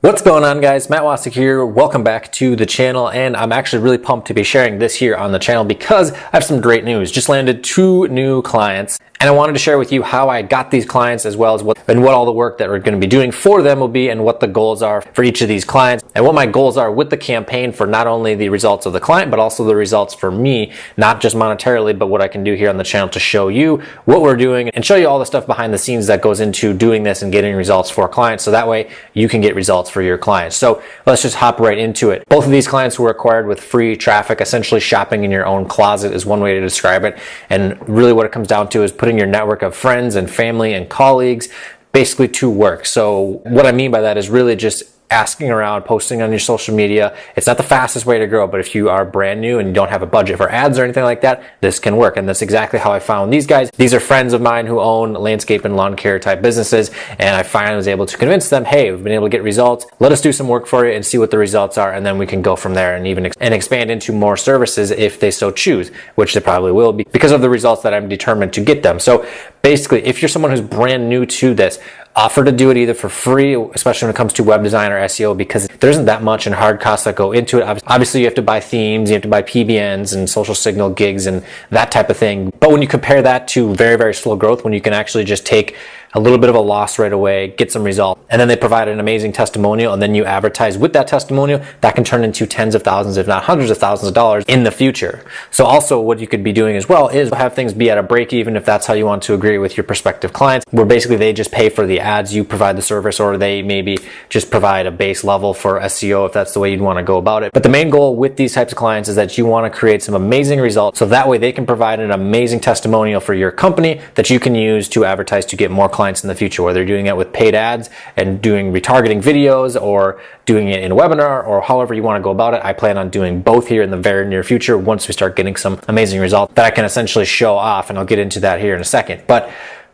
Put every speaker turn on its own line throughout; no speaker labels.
What's going on, guys? Matt Wacek here. Welcome back to the channel, and I'm actually really pumped to be sharing this here on the channel because I have some great news. Just landed 2 new clients, and I wanted to share with you how I got these clients, as well as what all the work that we're going to be doing for them will be, and what the goals are for each of these clients, and what my goals are with the campaign for not only the results of the client, but also the results for me, not just monetarily, but what I can do here on the channel to show you what we're doing and show you all the stuff behind the scenes that goes into doing this and getting results for clients, so that way you can get results for your clients. So let's just hop right into it. Both of these clients were acquired with free traffic. Essentially, shopping in your own closet is one way to describe it. And really what it comes down to is putting your network of friends and family and colleagues basically to work. So what I mean by that is really just asking around, posting on your social media. It's not the fastest way to grow, but if you are brand new and you don't have a budget for ads or anything like that, this can work. And that's exactly how I found these guys. These are friends of mine who own landscape and lawn care type businesses, and I finally was able to convince them, hey, we've been able to get results. Let us do some work for you and see what the results are, and then we can go from there and even expand into more services if they so choose, which they probably will be because of the results that I'm determined to get them. So basically, if you're someone who's brand new to this, offer to do it either for free, especially when it comes to web design or SEO, because there isn't that much in hard costs that go into it. Obviously, you have to buy themes, you have to buy PBNs and social signal gigs and that type of thing. But when you compare that to very, very slow growth, when you can actually just take a little bit of a loss right away, get some results, and then they provide an amazing testimonial, and then you advertise with that testimonial, that can turn into tens of thousands, if not hundreds of thousands of dollars in the future. So also what you could be doing as well is have things be at a break even, if that's how you want to agree with your prospective clients, where basically they just pay for the ads, you provide the service, or they maybe just provide a base level for SEO if that's the way you'd want to go about it. But the main goal with these types of clients is that you want to create some amazing results, so that way they can provide an amazing testimonial for your company that you can use to advertise to get more clients in the future, whether you're doing it with paid ads and doing retargeting videos or doing it in a webinar, or however you want to go about it. I plan on doing both here in the very near future once we start getting some amazing results that I can essentially show off, and I'll get into that here in a second. But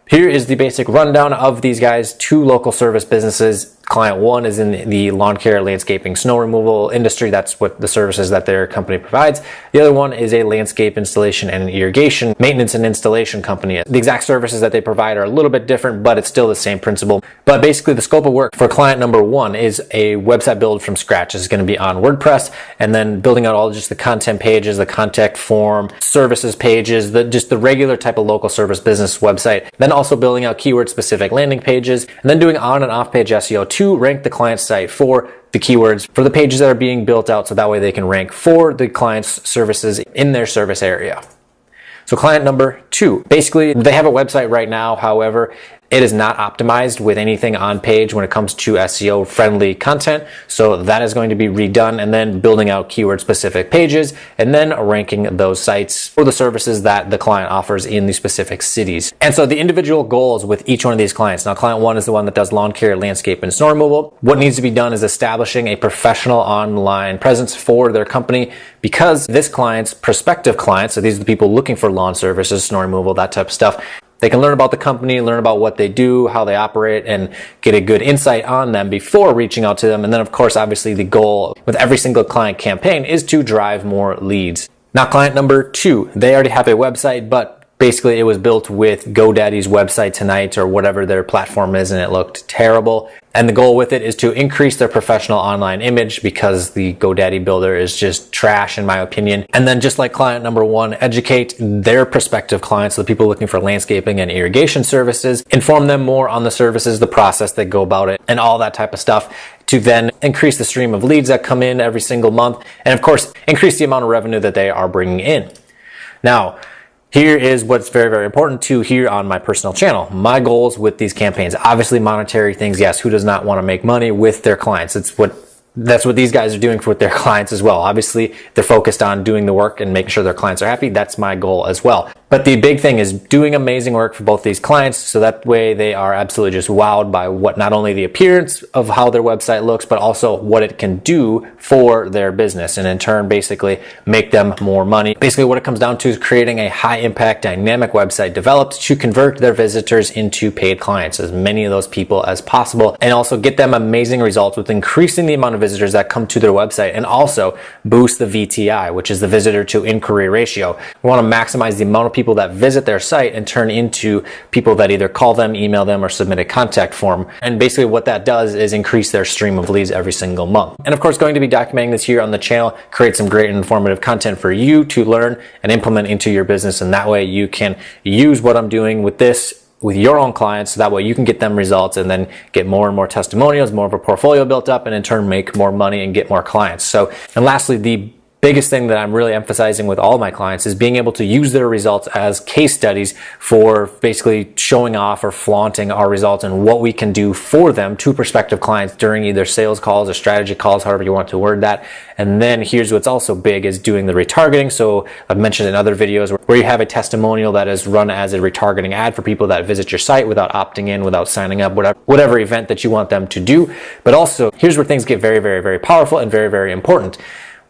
here is the basic rundown of these guys. 2 local service businesses. Client 1 is in the lawn care, landscaping, snow removal industry. That's what the services that their company provides. The other one is a landscape installation and irrigation maintenance and installation company. The exact services that they provide are a little bit different, but it's still the same principle. But basically, the scope of work for client number 1 is a website build from scratch. This is going to be on WordPress, and then building out all just the content pages, the contact form, services pages, just the regular type of local service business website. Then also building out keyword specific landing pages, and then doing on and off page SEO to rank the client's site for the keywords for the pages that are being built out, so that way they can rank for the client's services in their service area. So client number 2, basically they have a website right now. However, it is not optimized with anything on page when it comes to SEO friendly content. So that is going to be redone, and then building out keyword specific pages, and then ranking those sites for the services that the client offers in the specific cities. And so the individual goals with each one of these clients. Now, client 1 is the one that does lawn care, landscape, and snow removal. What needs to be done is establishing a professional online presence for their company, because this client's prospective clients, so these are the people looking for lawn services, snow removal, that type of stuff, they can learn about the company, learn about what they do, how they operate, and get a good insight on them before reaching out to them. And then, of course, obviously the goal with every single client campaign is to drive more leads. Now, client number 2, they already have a website, but basically it was built with GoDaddy's Website Tonight or whatever their platform is, and it looked terrible. And the goal with it is to increase their professional online image, because the GoDaddy builder is just trash in my opinion. And then, just like client number 1, educate their prospective clients, so the people looking for landscaping and irrigation services, inform them more on the services, the process they go about it, and all that type of stuff, to then increase the stream of leads that come in every single month, and of course increase the amount of revenue that they are bringing in. Now, here is what's very, very important to here on my personal channel. My goals with these campaigns, obviously monetary things. Yes, who does not want to make money with their clients? That's what these guys are doing with their clients as well. Obviously, they're focused on doing the work and making sure their clients are happy. That's my goal as well. But the big thing is doing amazing work for both these clients, so that way they are absolutely just wowed by what, not only the appearance of how their website looks, but also what it can do for their business, and in turn basically make them more money. Basically what it comes down to is creating a high impact dynamic website developed to convert their visitors into paid clients, as many of those people as possible, and also get them amazing results with increasing the amount of visitors that come to their website, and also boost the VTI, which is the visitor to inquiry ratio. We want to maximize the amount of people that visit their site and turn into people that either call them, email them, or submit a contact form. And basically what that does is increase their stream of leads every single month. And of course, going to be documenting this here on the channel, create some great and informative content for you to learn and implement into your business. And that way you can use what I'm doing with this with your own clients, so that way you can get them results and then get more and more testimonials, more of a portfolio built up, and in turn make more money and get more clients. So, and lastly, the biggest thing that I'm really emphasizing with all my clients is being able to use their results as case studies for basically showing off or flaunting our results and what we can do for them to prospective clients during either sales calls or strategy calls, however you want to word that. And then here's what's also big is doing the retargeting. So I've mentioned in other videos where you have a testimonial that is run as a retargeting ad for people that visit your site without opting in, without signing up, whatever event that you want them to do. But also here's where things get very, very, very powerful and very, very important.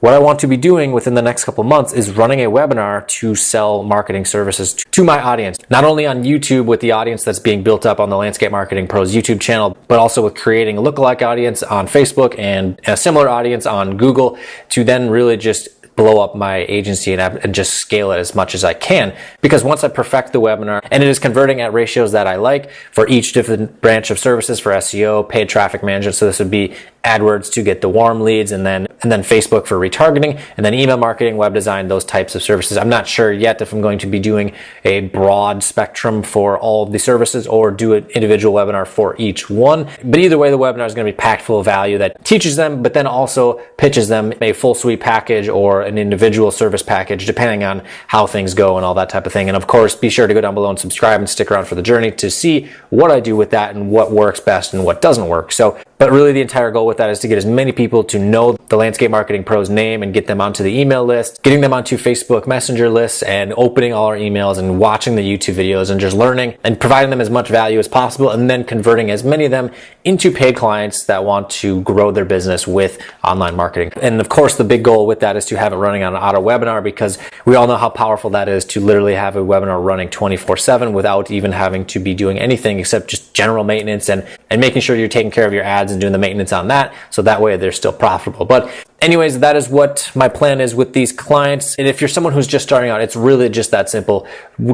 What I want to be doing within the next couple months is running a webinar to sell marketing services to my audience. Not only on YouTube with the audience that's being built up on the Landscape Marketing Pros YouTube channel, but also with creating a lookalike audience on Facebook and a similar audience on Google to then really just blow up my agency and just scale it as much as I can. Because once I perfect the webinar and it is converting at ratios that I like for each different branch of services, for SEO, paid traffic management, so this would be AdWords to get the warm leads, and then Facebook for retargeting, and then email marketing, web design, those types of services. I'm not sure yet if I'm going to be doing a broad spectrum for all of the services or do an individual webinar for each one. But either way, the webinar is going to be packed full of value that teaches them, but then also pitches them a full suite package or an individual service package, depending on how things go and all that type of thing. And of course, be sure to go down below and subscribe and stick around for the journey to see what I do with that and what works best and what doesn't work. So, but really the entire goal with that is to get as many people to know the Landscape Marketing Pros name and get them onto the email list, getting them onto Facebook Messenger lists and opening all our emails and watching the YouTube videos and just learning and providing them as much value as possible, and then converting as many of them into paid clients that want to grow their business with online marketing. And of course, the big goal with that is to have it running on an auto webinar, because we all know how powerful that is to literally have a webinar running 24/7 without even having to be doing anything except just general maintenance and making sure you're taking care of your ads and doing the maintenance on that, so that way they're still profitable. But anyways, that is what my plan is with these clients. And if you're someone who's just starting out, it's really just that simple.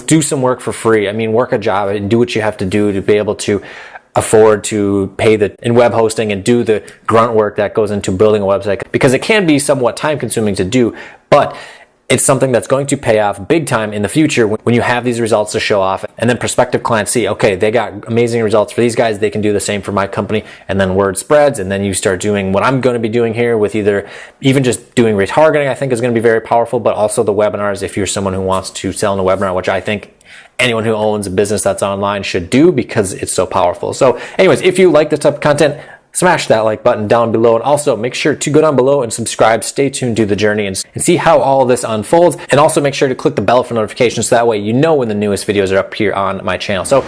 Do some work for free. I mean, work a job and do what you have to do to be able to afford to pay in web hosting and do the grunt work that goes into building a website, because it can be somewhat time consuming to do, but it's something that's going to pay off big time in the future when you have these results to show off, and then prospective clients see, okay, they got amazing results for these guys, they can do the same for my company, and then word spreads, and then you start doing what I'm going to be doing here with either even just doing retargeting, I think is going to be very powerful, but also the webinars if you're someone who wants to sell in a webinar, which I think anyone who owns a business that's online should do because it's so powerful. So anyways, if you like this type of content, smash that like button down below, and also make sure to go down below and subscribe. Stay tuned to the journey and see how all of this unfolds, and also make sure to click the bell for notifications so that way you know when the newest videos are up here on my channel. So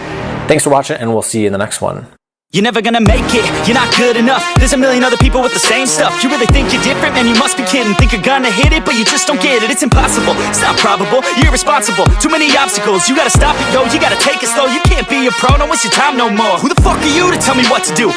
thanks for watching, and we'll see you in the next one.
You're never gonna make it, you're not good enough. There's a million other people with the same stuff. You really think you're different? Man, you must be kidding. Think you're gonna hit it, but you just don't get it. It's impossible, it's not probable, you're irresponsible. Too many obstacles, you gotta stop it, yo. You gotta take it slow, you can't be a pro, don't waste your time no more. Who the fuck are you to tell me what to do?